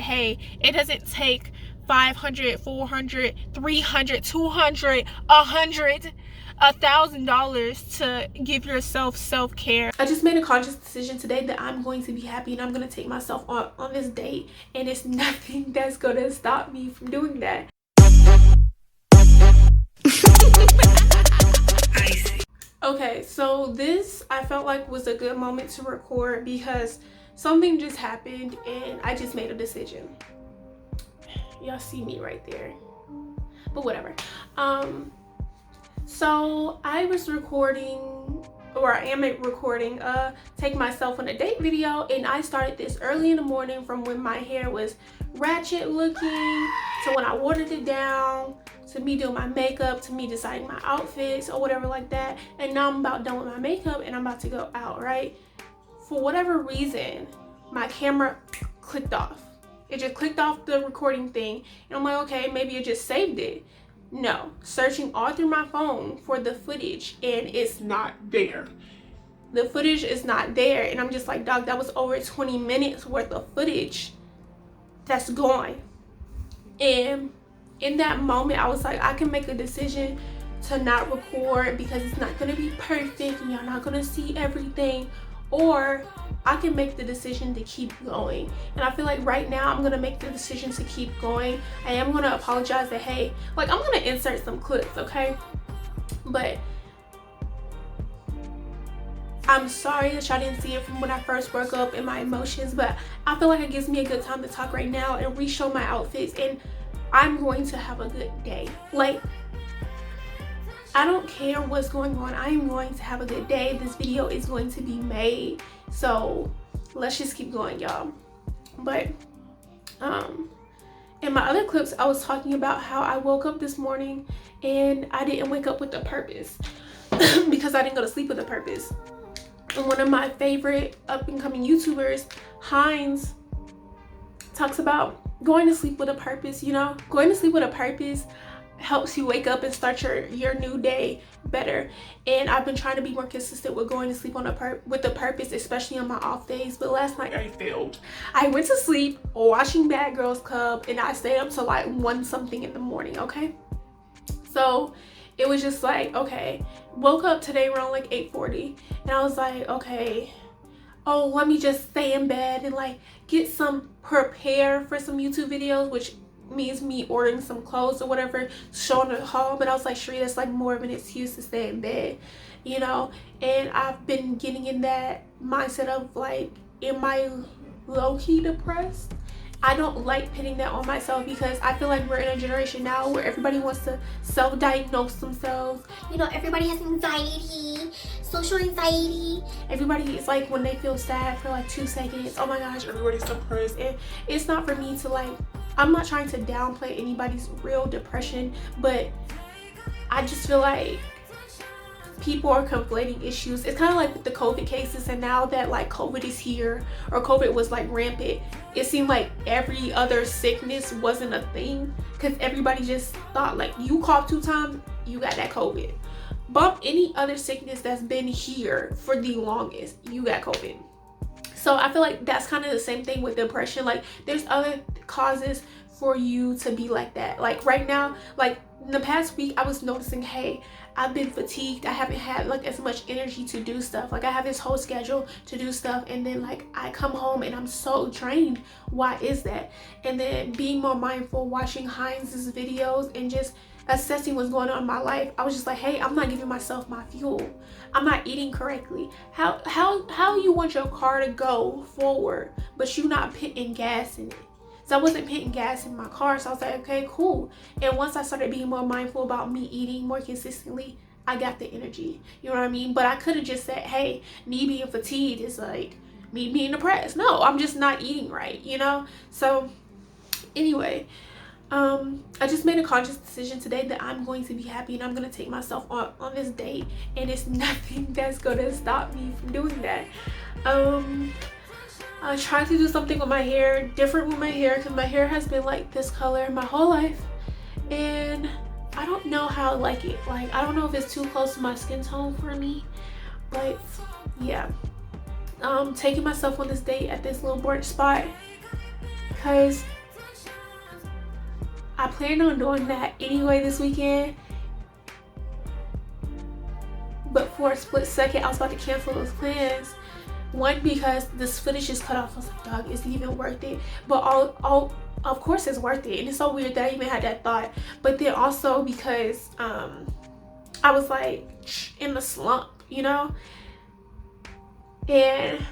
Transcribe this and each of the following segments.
hey, it doesn't take 500, 400, 300, 200, 100, $1,000 to give yourself self-care. I just made a conscious decision today that I'm going to be happy and I'm going to take myself on this date, and it's nothing that's going to stop me from doing that. Okay, so this I felt like was a good moment to record because something just happened and I just made a decision. Y'all see me right there, but whatever. So I was recording, or I am recording Take Myself on a Date video, and I started this early in the morning from when my hair was ratchet looking to when I watered it down, to me doing my makeup, to me deciding my outfits or whatever like that. And now I'm about done with my makeup and I'm about to go out, right? For whatever reason, my camera clicked off. It just clicked off the recording thing, and I'm like, okay, maybe it just saved it. No, searching all through my phone for the footage and it's not there. The footage is not there, and I'm just like, dog, that was over 20 minutes worth of footage that's gone. And in that moment, I was like, I can make a decision to not record because it's not going to be perfect and you're not going to see everything, or I can make the decision to keep going. And I feel like right now I'm going to make the decision to keep going. I am going to apologize that, hey, like, I'm going to insert some clips, okay? But I'm sorry that y'all didn't see it from when I first woke up and my emotions, but I feel like it gives me a good time to talk right now and re-show my outfits, and I'm going to have a good day. Like, I don't care what's going on. I am going to have a good day. This video is going to be made. So let's just keep going, y'all. But in my other clips, I was talking about how I woke up this morning and I didn't wake up with a purpose because I didn't go to sleep with a purpose. And one of my favorite up-and-coming YouTubers, Hindz, talks about going to sleep with a purpose. You know, going to sleep with a purpose helps you wake up and start your new day better. And I've been trying to be more consistent with going to sleep with a purpose, especially on my off days. But last night I failed. I went to sleep watching Bad Girls Club and I stayed up till like 1 something in the morning. Okay, so it was just like, okay, woke up today around like 8:40 and I was like, okay, oh, let me just stay in bed and like get some prepared for some YouTube videos, which means me ordering some clothes or whatever, showing a haul. But I was like, Sheree, that's like more of an excuse to stay in bed, you know. And I've been getting in that mindset of like, am I low-key depressed? I don't like putting that on myself because I feel like we're in a generation now where everybody wants to self-diagnose themselves. You know, everybody has anxiety, social anxiety. Everybody is like, when they feel sad for like 2 seconds, oh my gosh, everybody's depressed. And it's not for me to like, I'm not trying to downplay anybody's real depression, but I just feel like people are conflating issues. It's kind of like with the COVID cases, and now that like COVID is here, or COVID was like rampant, it seemed like every other sickness wasn't a thing because everybody just thought like, you cough 2 times, you got that COVID. Bump any other sickness that's been here for the longest, you got COVID. So I feel like that's kind of the same thing with depression. Like, there's other causes for you to be like that. Like right now, like in the past week, I was noticing, hey, I've been fatigued. I haven't had like as much energy to do stuff. Like I have this whole schedule to do stuff, and then like I come home and I'm so drained. Why is that? And then being more mindful, watching Heinz's videos and just assessing what's going on in my life, I was just like, hey, I'm not giving myself my fuel. I'm not eating correctly. How you want your car to go forward, but you not putting gas in it? So I wasn't putting gas in my car. So I was like, okay, cool. And once I started being more mindful about me eating more consistently, I got the energy. You know what I mean? But I could have just said, hey, me being fatigued is like me being depressed. No, I'm just not eating right, you know? So anyway, I just made a conscious decision today that I'm going to be happy and I'm going to take myself on this date, and it's nothing that's going to stop me from doing that. I tried to do something with my hair, different with my hair, because my hair has been like this color my whole life, and I don't know how I like it. Like, I don't know if it's too close to my skin tone for me, but yeah. Taking myself on this date at this little brunch spot because I planned on doing that anyway this weekend. But for a split second, I was about to cancel those plans. One, because this footage is cut off. I was like, dog, is it even worth it? But all of course it's worth it. And it's so weird that I even had that thought. But then also because I was like in the slump, you know? And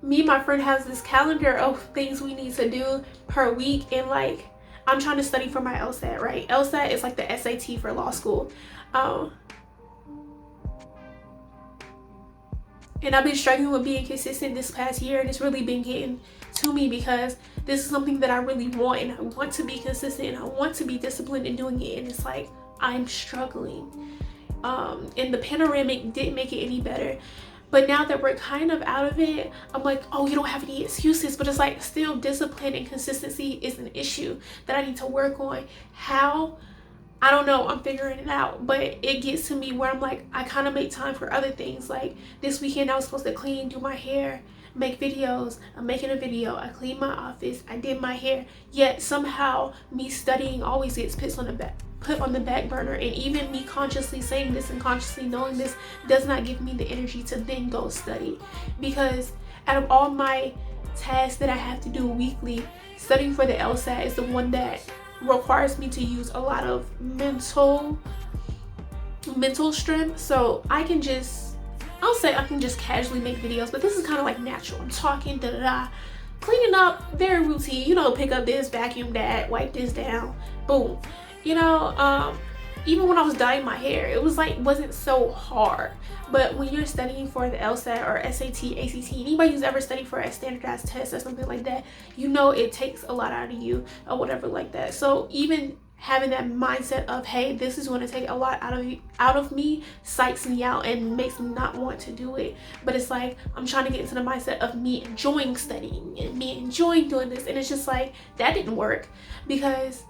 me and my friend has this calendar of things we need to do per week. And like, I'm trying to study for my LSAT, right? LSAT is like the SAT for law school. And I've been struggling with being consistent this past year, and it's really been getting to me because this is something that I really want, and I want to be consistent, and I want to be disciplined in doing it, and it's like I'm struggling. And the panoramic didn't make it any better. But now that we're kind of out of it, I'm like, oh, you don't have any excuses. But it's like still discipline and consistency is an issue that I need to work on. How? I don't know, I'm figuring it out, but it gets to me where I'm like, I kind of make time for other things. Like this weekend I was supposed to clean, do my hair, make videos. I'm making a video. I cleaned my office, I did my hair, yet somehow me studying always gets put on the back burner. And even me consciously saying this and consciously knowing this does not give me the energy to then go study, because out of all my tasks that I have to do weekly, studying for the LSAT is the one that requires me to use a lot of mental strength. So I'll say I can just casually make videos, but this is kind of like natural. I'm talking, cleaning up, very routine, you know, pick up this, vacuum that, wipe this down, boom. You know, even when I was dyeing my hair, it was like, wasn't so hard. But when you're studying for the LSAT or SAT, ACT, anybody who's ever studied for a standardized test or something like that, you know it takes a lot out of you or whatever like that. So even having that mindset of, hey, this is going to take a lot out of me, psychs me out and makes me not want to do it. But it's like I'm trying to get into the mindset of me enjoying studying and me enjoying doing this, and it's just like that didn't work, because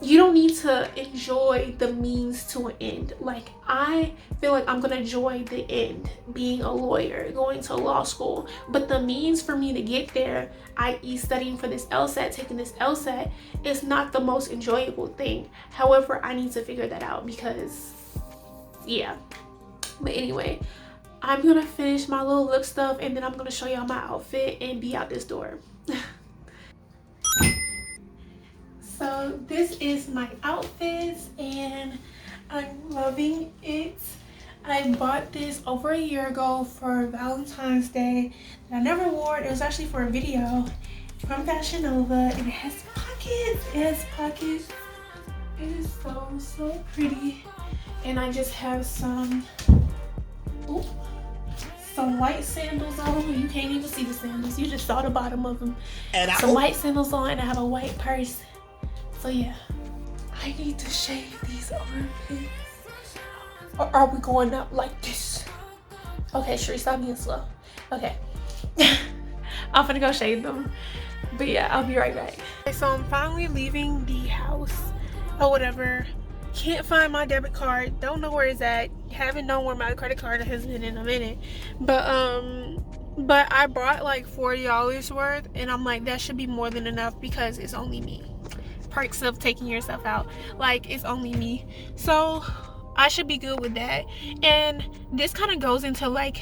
you don't need to enjoy the means to an end. Like I feel like I'm gonna enjoy the end, being a lawyer, going to law school, but the means for me to get there, i.e. studying for this LSAT, taking this LSAT, is not the most enjoyable thing. However, I need to figure that out, because yeah. But anyway, I'm gonna finish my little lip stuff, and then I'm gonna show y'all my outfit and be out this door. So this is my outfit, and I'm loving it. I bought this over a year ago for Valentine's Day. I never wore it. It was actually for a video from Fashion Nova, and it has pockets. It has pockets. It is so pretty. And I just have some white sandals on. You can't even see the sandals. You just saw the bottom of them. Some white sandals on, and I have a white purse. So yeah, I need to shave these armpits. Or are we going up like this? Okay, Sheree, stop being slow. Okay. I'm gonna go shave them. But yeah, I'll be right back. Okay, so I'm finally leaving the house or whatever. Can't find my debit card. Don't know where it's at. Haven't known where my credit card has been in a minute. But I bought like $40 worth, and I'm like, that should be more than enough because it's only me. Perks of taking yourself out, like it's only me, so I should be good with that. And this kind of goes into like,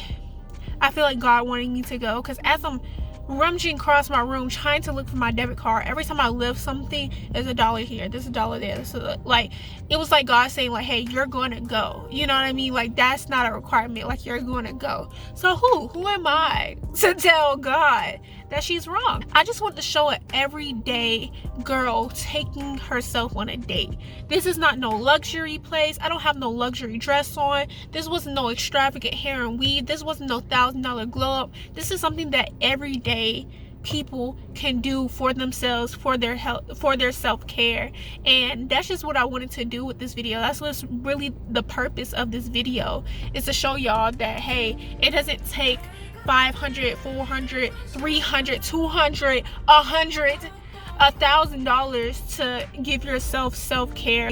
I feel like God wanting me to go, because as I'm rummaging across my room trying to look for my debit card, every time I lift something, there's $1 here, there's $1 there. So like it was like God saying like, hey, you're going to go, you know what I mean? Like that's not a requirement, like you're going to go. So who am I to tell God that she's wrong? I just want to show an everyday girl taking herself on a date. This is not no luxury place. I don't have no luxury dress on. This wasn't no extravagant hair and weave. This wasn't no $1,000 glow up. This is something that everyday people can do for themselves, for their health, for their self-care. And that's just what I wanted to do with this video. That's what's really the purpose of this video, is to show y'all that hey, it doesn't take $500, $400, $300, $200, $100, $1,000 to give yourself self-care.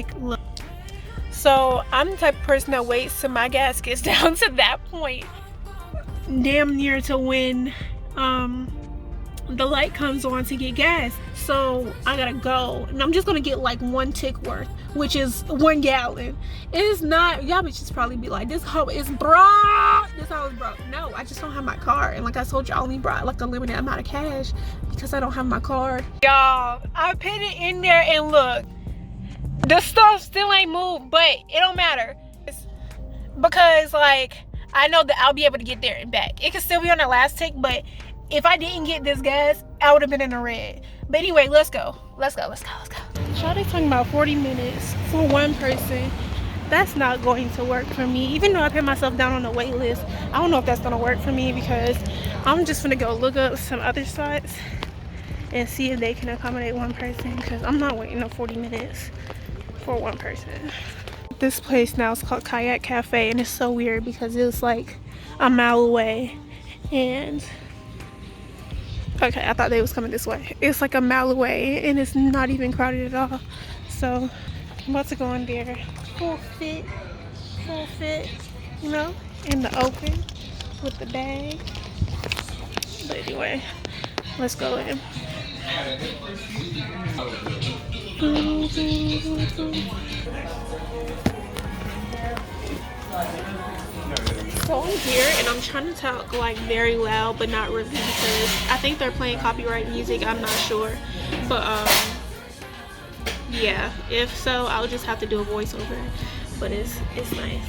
So I'm the type of person that waits till my gas gets down to that point, damn near to when the light comes on to get gas. So I gotta go, and I'm just gonna get like 1 tick worth, which is 1 gallon. It's not, y'all bitches probably be like, this hoe is broke, this hoe is broke. No, I just don't have my card, and like I told you, I only brought like a limited amount of cash because I don't have my card. Y'all, I put it in there, and look, the stuff still ain't moved, but it don't matter. It's because like, I know that I'll be able to get there and back. It can still be on the last tick, but if I didn't get this gas, I would have been in the red. But anyway, let's go. Let's go, let's go, let's go. Shawty's talking about 40 minutes for 1 person. That's not going to work for me. Even though I put myself down on the wait list, I don't know if that's gonna work for me, because I'm just gonna go look up some other sites and see if they can accommodate 1 person, because I'm not waiting no 40 minutes for 1 person. This place now is called Kayak Cafe, and it's so weird because it's like a mile away, and okay, I thought they was coming this way. It's like a mile away, and it's not even crowded at all. So I'm about to go in there, full fit, you know, in the open with the bag. But anyway, let's go in. So I'm here, and I'm trying to talk like very loud, but not really, because I think they're playing copyright music. I'm not sure, but yeah, if so, I'll just have to do a voiceover. But it's nice.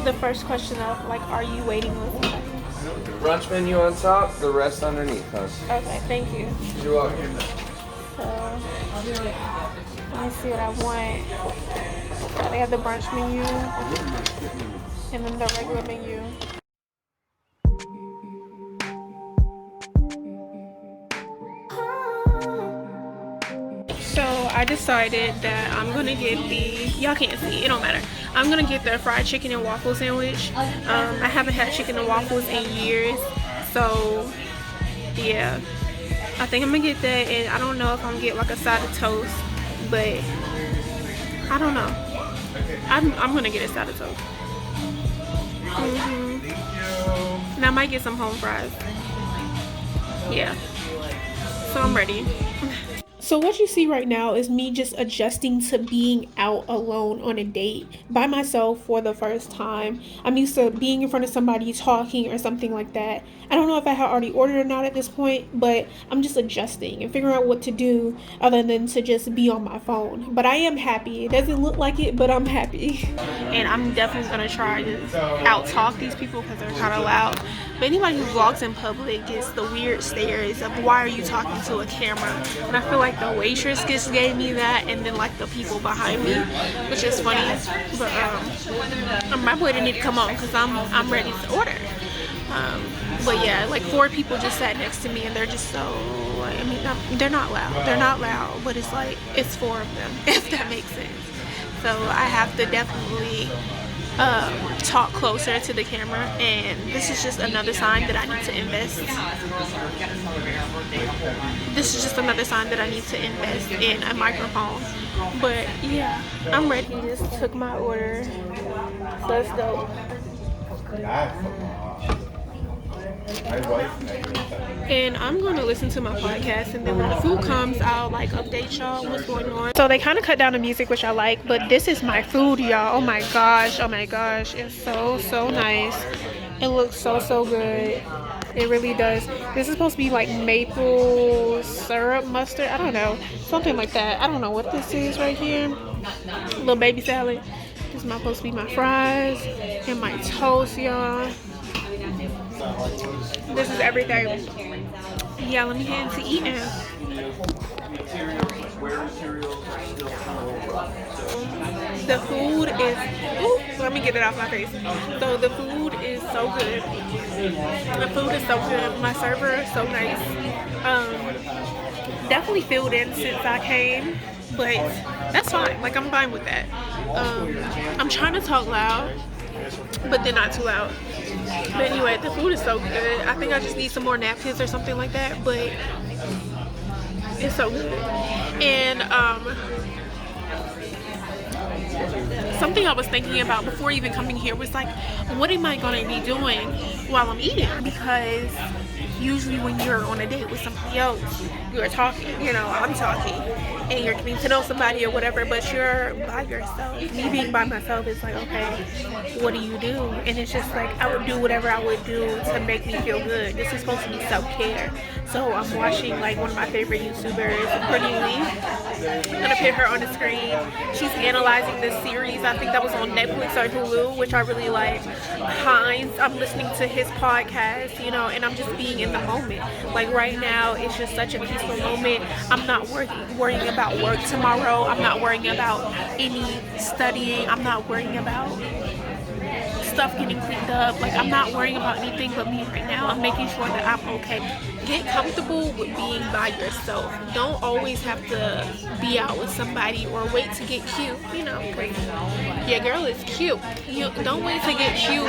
The first question of like, are you waiting with somebody? Brunch menu on top, the rest underneath us. Okay, thank you. You're welcome. So let me see what I want. They have the brunch menu and then the regular menu. So I decided that I'm gonna get the, y'all can't see, it don't matter. I'm gonna get the fried chicken and waffle sandwich. I haven't had chicken and waffles in years, so yeah, I think I'm gonna get that. And I don't know if I'm gonna get like a side of toast, but I don't know. I'm gonna get a side of toast. And I might get some home fries. Yeah, so I'm ready. So what you see right now is me just adjusting to being out alone on a date by myself for the first time. I'm used to being in front of somebody talking or something like that. I don't know if I had already ordered or not at this point, but I'm just adjusting and figuring out what to do other than to just be on my phone. But I am happy. It doesn't look like it, but I'm happy. And I'm definitely gonna try to out-talk these people because they're kind of loud. But anybody who vlogs in public gets the weird stares of, why are you talking to a camera? And I feel like the waitress just gave me that, and then like the people behind me, which is funny. But my boy didn't need to come on because I'm ready to order. But yeah, like 4 people just sat next to me, and they're just so, I mean, they're not loud. They're not loud, but it's like, it's 4 of them, if that makes sense. So I have to definitely talk closer to the camera, and this is just another sign that I need to invest. This is just another sign that I need to invest in a microphone. But yeah, I'm ready. Just took my order. So let's go. And I'm going to listen to my podcast, and then when the food comes, I'll like update y'all what's going on. So they kind of cut down the music, which I like, but this is my food, y'all. Oh my gosh, it's so nice. It looks so good. It really does. This is supposed to be like maple syrup mustard, I don't know, something like that. I don't know what this is right here. Little baby salad. This is supposed to be my fries and my toast, y'all. This is everything. Yeah, let me get into eating. The food is, let me get it off my face. So the food is so good. The food is so good. My server is so nice. Definitely filled in since I came, but that's fine. Like, I'm fine with that. I'm trying to talk loud, but they're not too loud. But anyway, the food is so good. I think I just need some more napkins or something like that, but it's so good. And something I was thinking about before even coming here was like, what am I going to be doing while I'm eating? Because usually when you're on a date with somebody else, you're talking, I'm talking, and you're getting to know somebody or whatever, but you're by yourself. Me being by myself is like, okay, what do you do? And it's just like, I would do whatever I would do to make me feel good. This is supposed to be self-care. So I'm watching like one of my favorite YouTubers, Breeny Lee. I'm gonna put her on the screen. She's analyzing this series. I think that was on Netflix or Hulu, which I really like. Hindz. I'm listening to his podcast, and I'm just being in the moment. Like right now, it's just such a peaceful moment. I'm not worrying about work tomorrow. I'm not worrying about any studying. I'm not worrying about stuff getting cleaned up. Like, I'm not worrying about anything but me right now. I'm making sure that I'm okay. Get comfortable with being by yourself. Don't always have to be out with somebody or wait to get cute. Your girl is cute. Don't wait to get cute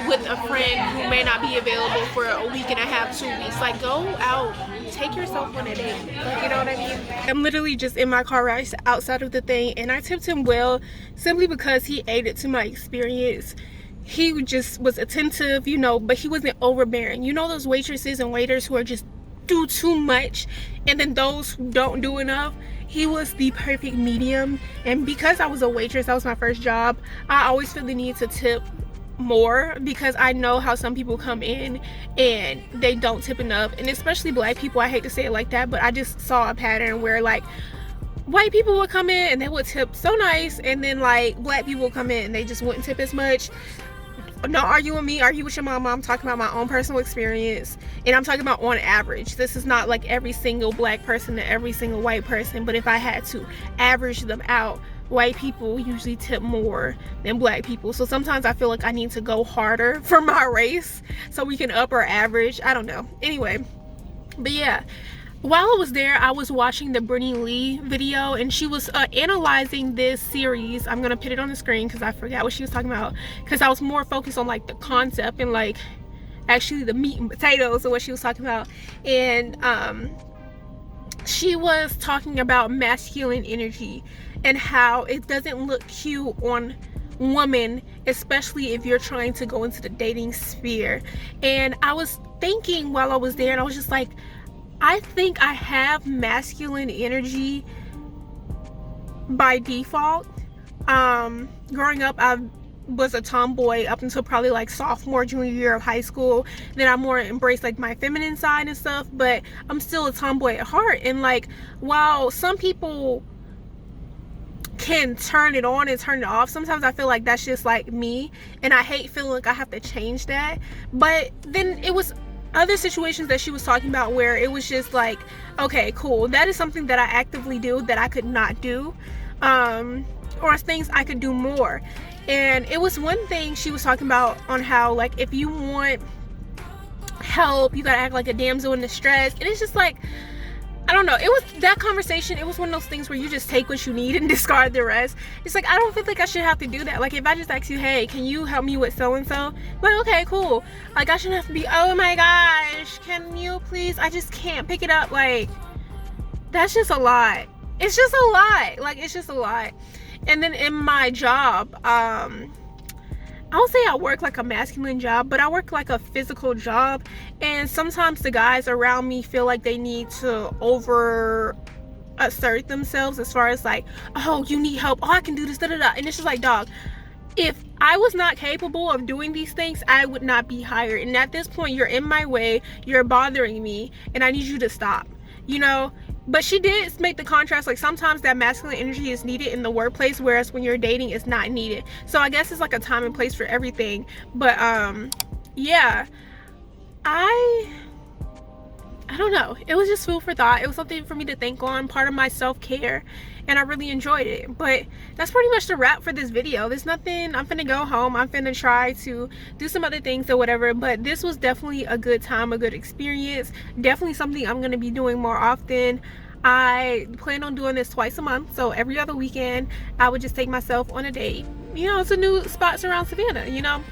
with a friend who may not be available for a week and a half, 2 weeks. Like, go out, take yourself on a date. Like, you know what I mean? I'm literally just in my car right outside of the thing, and I tipped him well simply because he aided to my experience. He just was attentive, but he wasn't overbearing. Those waitresses and waiters who are just do too much, and then those who don't do enough. He was the perfect medium. And because I was a waitress, that was my first job, I always feel the need to tip more, because I know how some people come in and they don't tip enough, and especially black people. I hate to say it like that, but I just saw a pattern where like white people would come in and they would tip so nice, and then like black people would come in and they just wouldn't tip as much. Don't argue with me, argue with your mama. I'm talking about my own personal experience, and I'm talking about on average. This is not like every single black person and every single white person, but if I had to average them out, white people usually tip more than black people. So sometimes I feel like I need to go harder for my race so we can up our average. I don't know. Anyway, but yeah. While I was there, I was watching the Breeny Lee video, and she was analyzing this series. I'm gonna put it on the screen because I forgot what she was talking about, because I was more focused on like the concept and like actually the meat and potatoes of what she was talking about. And she was talking about masculine energy and how it doesn't look cute on women, especially if you're trying to go into the dating sphere. And I was thinking while I was there, and I was just like, I think I have masculine energy by default. Growing up, I was a tomboy up until probably like sophomore, junior year of high school. Then I more embraced like my feminine side and stuff, but I'm still a tomboy at heart. And like, while some people can turn it on and turn it off, sometimes I feel like that's just like me, and I hate feeling like I have to change that. But then it was other situations that she was talking about where it was just like, okay, cool, that is something that I actively do that I could not do, or things I could do more. And it was one thing she was talking about on how like if you want help, you gotta act like a damsel in distress. And it's just like, I don't know, it was that conversation, it was one of those things where you just take what you need and discard the rest. It's like, I don't feel like I should have to do that. Like, if I just ask you, hey, can you help me with so-and-so? Like, okay, cool. Like, I shouldn't have to be, oh my gosh, can you please? I just can't pick it up. Like, that's just a lot. It's just a lot. Like, it's just a lot. And then in my job, I don't say I work like a masculine job, but I work like a physical job. And sometimes the guys around me feel like they need to over assert themselves as far as like, oh, you need help, oh, I can do this, da da da. And it's just like, dog, if I was not capable of doing these things, I would not be hired. And at this point, you're in my way, you're bothering me, and I need you to stop, But she did make the contrast, like sometimes that masculine energy is needed in the workplace, whereas when you're dating, it's not needed. So I guess it's like a time and place for everything. But yeah, I don't know. It was just food for thought. It was something for me to think on, part of my self-care, and I really enjoyed it. But that's pretty much the wrap for this video. There's nothing. I'm finna go home. I'm finna try to do some other things or whatever. But this was definitely a good time, a good experience. Definitely something I'm gonna be doing more often. I plan on doing this twice a month. So every other weekend, I would just take myself on a date, to new spots around Savannah,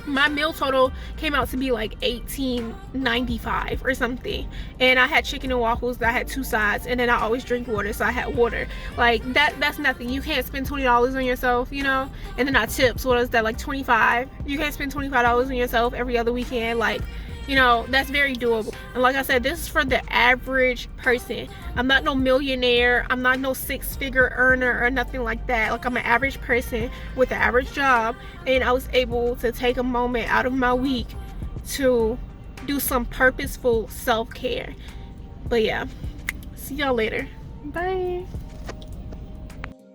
my meal total came out to be like $18.95 or something, and I had chicken and waffles that I had 2 sides, and then I always drink water, so I had water. Like that's nothing. You can't spend $20 on yourself, you know. And then I tips, what is that, like 25? You can't spend $25 on yourself every other weekend. Like, you know, that's very doable. And like I said, this is for the average person. I'm not no millionaire, I'm not no 6-figure earner or nothing like that. Like, I'm an average person with an average job, and I was able to take a moment out of my week to do some purposeful self-care. But yeah, see y'all later. Bye.